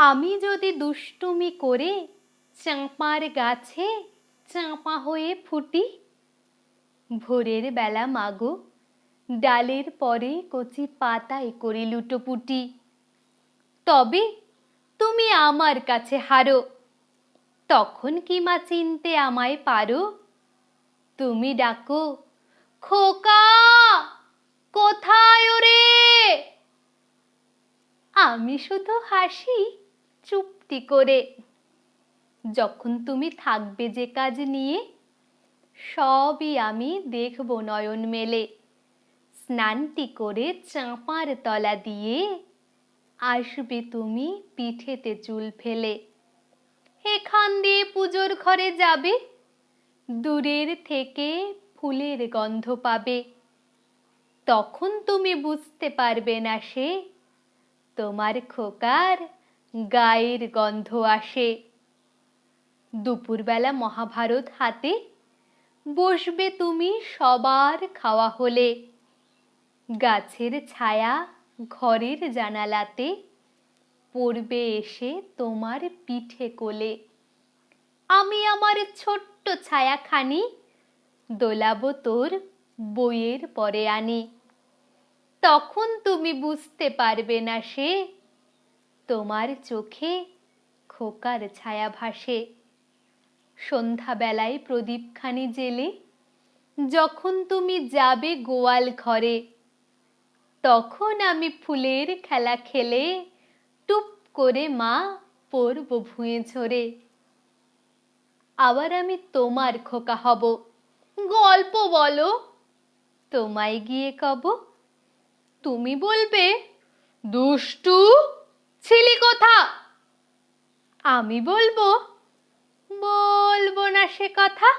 আমি যদি দুষ্টুমি করে চাঁপার গাছে চাঁপা হয়ে ফুটি, ভোরের বেলা মাগো ডালের পরে কচি পাতায় করি লুটোপুটি। তবে তুমি আমার কাছে হারো, তখন কি মা চিনতে আমায় পারো? তুমি ডাকো, খোকা কোথায় ওরে? আমি শুধু হাসি চুপটি করে। যখন তুমি থাকবে যে কাজ নিয়ে, সবই আমি দেখব নয়ন মেলে। স্নানটি করে চাঁপার তলা দিয়ে আসবে তুমি পিঠেতে চুল ফেলে। এখান দিয়ে পুজোর ঘরে যাবে, দূরের থেকে ফুলের গন্ধ পাবে। তখন তুমি বুঝতে পারবে না সে তোমার খোকার গায়ের গন্ধ আসে। দুপুরবেলা মহাভারত হাতে বসবে তুমি সবার খাওয়া হলে। গাছের ছায়া ঘরের জানালাতে পড়বে এসে তোমার পিঠে কোলে। আমি আমার ছোট্ট ছায়াখানি দোলাবো তোর বইয়ের পরে আনি। তখন তুমি বুঝতে পারবে না সে তোমার চোখে খোকার ছায়া ভাসে। সন্ধ্যাবেলায় প্রদীপখানি জেলে যখন তুমি যাবে গোয়াল ঘরে, তখন আমি ফুলের খেলা খেলে টুপ করে মা পড়ব ভুঁয়ে ঝরে। আবার আমি তোমার খোকা হব, গল্প বলো তোমায় গিয়ে কব। তুমি বলবে, দুষ্টু ছিলি কোথা? আমি বলবো, বলবো না সে কথা।